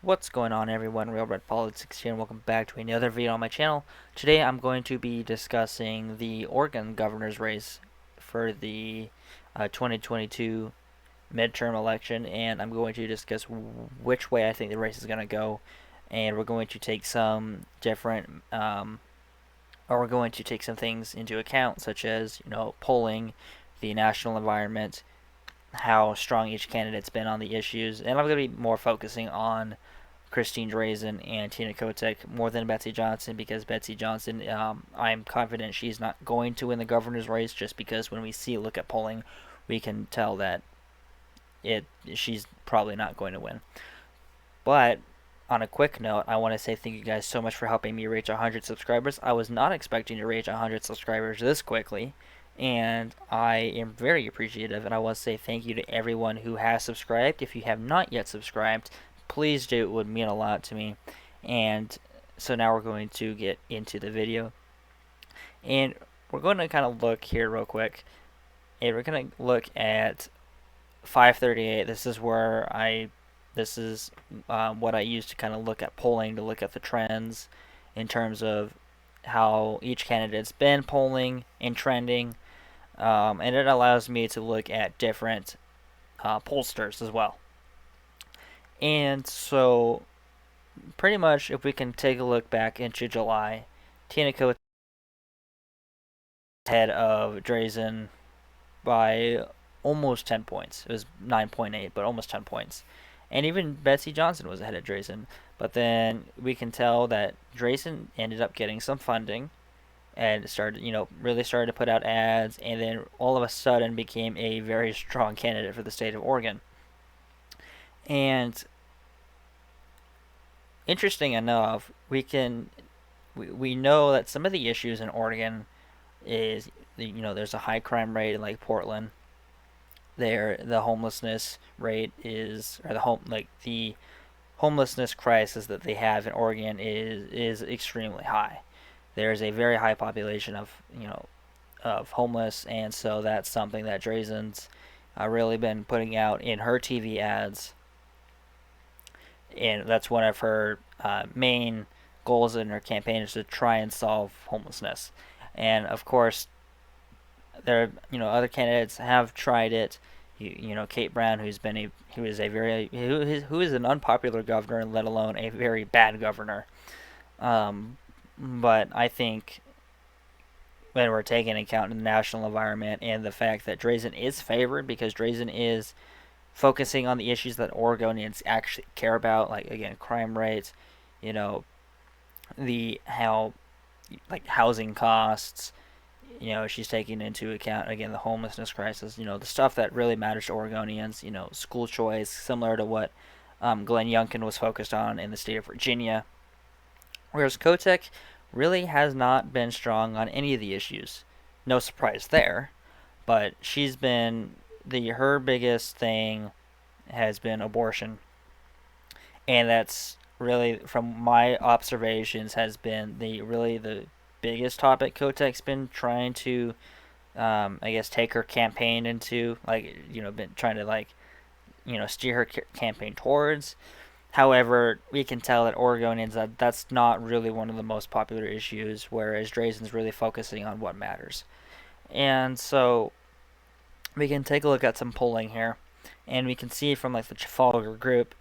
What's going on, everyone? Real Red Politics here, and welcome back to another video on my channel. Today I'm going to be discussing the Oregon governor's race for the 2022 midterm election, and I'm going to discuss which way I think the race is going to go, and we're going to take some different, or we're going to take some things into account, such as, polling, the national environment, how strong each candidate's been on the issues, and I'm going to be more focusing on Christine Drazen and Tina Kotek more than Betsy Johnson, because Betsy Johnson, I'm confident she's not going to win the governor's race, just because when we look at polling, we can tell that she's probably not going to win. But on a quick note, I want to say thank you guys so much for helping me reach 100 subscribers. I was not expecting to reach 100 subscribers this quickly, and I am very appreciative, and I want to say thank you to everyone who has subscribed. If you have not yet subscribed, please do. It would mean a lot to me. And so now we're going to get into the video, and we're going to kind of look here real quick, and we're going to look at 538. This is what I use to kind of look at polling, to look at the trends in terms of how each candidate's been polling and trending, and it allows me to look at different pollsters as well. And so, pretty much, if we can take a look back into July, Tina Kotek ahead of Drazen by almost 10 points. It was 9.8, but almost 10 points. And even Betsy Johnson was ahead of Drazen. But then we can tell that Drazen ended up getting some funding and really started to put out ads, and then all of a sudden became a very strong candidate for the state of Oregon. And interesting enough, we know that some of the issues in Oregon is, there's a high crime rate in like Portland. The homelessness rate is, or the homelessness crisis that they have in Oregon is extremely high. There's a very high population of homeless, and so that's something that Drazen's really been putting out in her TV ads, and that's one of her main goals in her campaign, is to try and solve homelessness. And of course, there other candidates have tried it. Kate Brown, who is an unpopular governor, let alone a very bad governor. But I think when we're taking into account the national environment and the fact that Drazen is favored, because Drazen is focusing on the issues that Oregonians actually care about, like, again, crime rates, housing costs. She's taking into account, again, the homelessness crisis, the stuff that really matters to Oregonians, school choice, similar to what Glenn Youngkin was focused on in the state of Virginia. Whereas Kotek really has not been strong on any of the issues. No surprise there, but her biggest thing has been abortion. And that's really, from my observations, has been the biggest topic Kotek's been trying to, take her campaign into, been trying to, steer her campaign towards. However, we can tell that Oregonians, that's not really one of the most popular issues, whereas Drazen's really focusing on what matters. And so, we can take a look at some polling here, and we can see from the Trafalgar group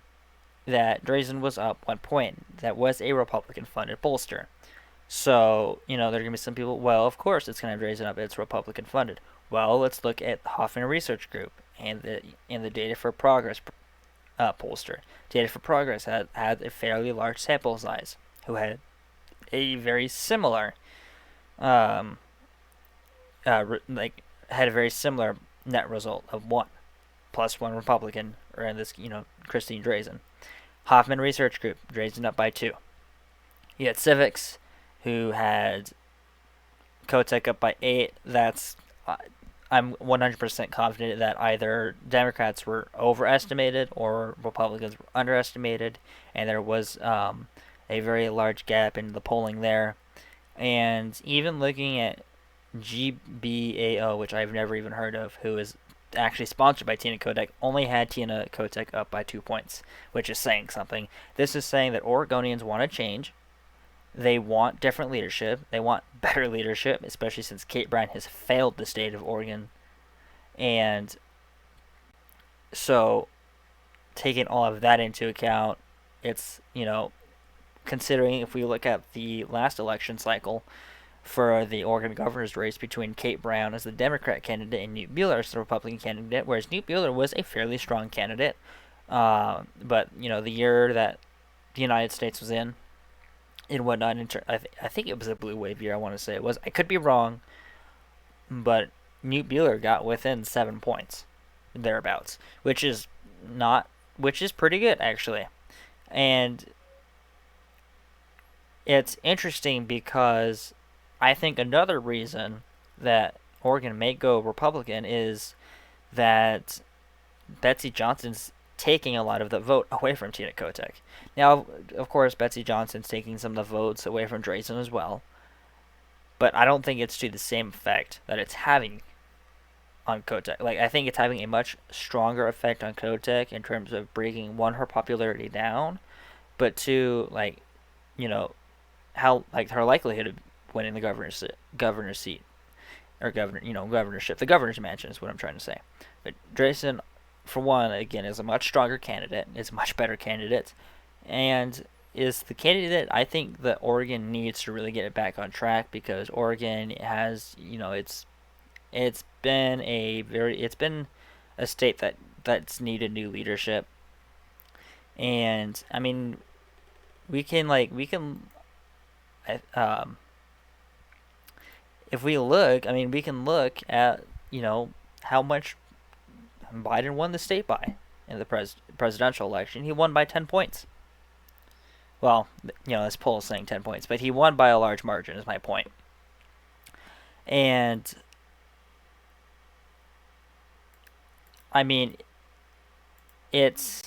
that Drazen was up 1 point. That was a Republican-funded pollster. So, there are going to be some people, well, of course it's going to have Drazen up, it's Republican funded. Well, let's look at Hoffman Research Group and the Data for Progress pollster. Data for Progress had a fairly large sample size, who had a very similar, had a very similar net result of 1, plus 1 Republican, or in this, Christine Drazen. Hoffman Research Group, Drazen up by 2. You had Civics, who had Kotek up by 8. I'm 100% confident that either Democrats were overestimated or Republicans were underestimated, and there was a very large gap in the polling there. And even looking at GBAO, which I've never even heard of, who is actually sponsored by Tina Kotek, only had Tina Kotek up by 2 points, which is saying something. This is saying that Oregonians want to change. They want different leadership. They want better leadership, especially since Kate Brown has failed the state of Oregon. And so, taking all of that into account, it's, considering if we look at the last election cycle for the Oregon governor's race between Kate Brown as the Democrat candidate and Newt Buehler as the Republican candidate, whereas Newt Buehler was a fairly strong candidate. But, the year that the United States was in and whatnot, I think it was a blue wave year, I want to say it was. I could be wrong, but Newt Buehler got within 7 points, thereabouts, which is pretty good, actually. And it's interesting because I think another reason that Oregon may go Republican is that Betsy Johnson's taking a lot of the vote away from Tina Kotek. Now, of course, Betsy Johnson's taking some of the votes away from Drazen as well, but I don't think it's to the same effect that it's having on Kotek. Like, I think it's having a much stronger effect on Kotek in terms of bringing, one, her popularity down, but two, like, how, like, her likelihood of winning the governor's seat, or governorship, the governor's mansion is what I'm trying to say. But Drazen, for one, again, is a much stronger candidate, is a much better candidate, and is the candidate I think that Oregon needs to really get it back on track, because Oregon has, it's been a state that's needed new leadership. And I mean, we can if we look, I mean, we can look at, how much Biden won the state by in the presidential election. He won by 10 points. Well, this poll is saying 10 points, but he won by a large margin, is my point. And I mean, it's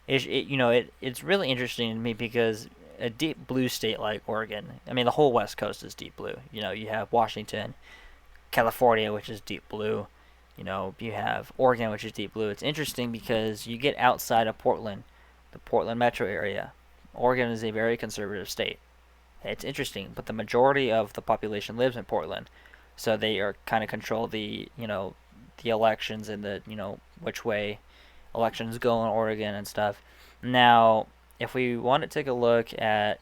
really interesting to me because a deep blue state like Oregon, I mean, the whole West Coast is deep blue. You have Washington, California, which is deep blue. You have Oregon, which is deep blue. It's interesting because you get outside of Portland, the Portland metro area. Oregon is a very conservative state. It's interesting, but the majority of the population lives in Portland, so they are kind of control the elections and the which way elections go in Oregon and stuff. Now, if we want to take a look at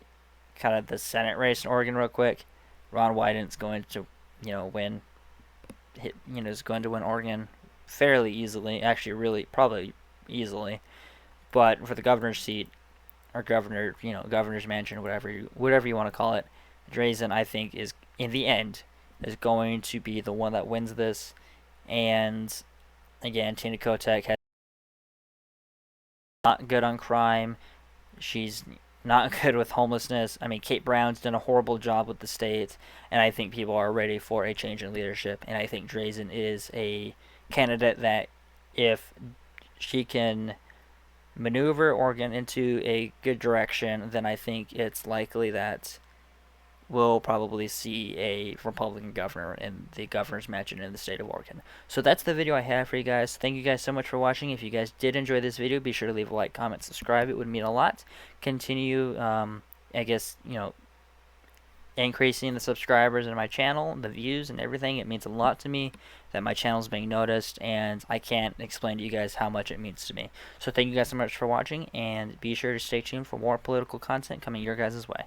kind of the Senate race in Oregon real quick, Ron Wyden's going to win. Is going to win Oregon fairly easily. Actually, really probably easily. But for the governor's seat, or governor's mansion, whatever you want to call it, Drazen, I think, is in the end is going to be the one that wins this. And again, Tina Kotek has not good on crime. She's not good with homelessness. I mean, Kate Brown's done a horrible job with the state, and I think people are ready for a change in leadership. And I think Drazen is a candidate that, if she can maneuver Oregon into a good direction, then I think it's likely that we'll probably see a Republican governor in the governor's mansion in the state of Oregon. So that's the video I have for you guys. Thank you guys so much for watching. If you guys did enjoy this video, be sure to leave a like, comment, subscribe. It would mean a lot. Continue, I guess, increasing the subscribers in my channel, the views and everything. It means a lot to me that my channel is being noticed, and I can't explain to you guys how much it means to me. So thank you guys so much for watching, and be sure to stay tuned for more political content coming your guys' way.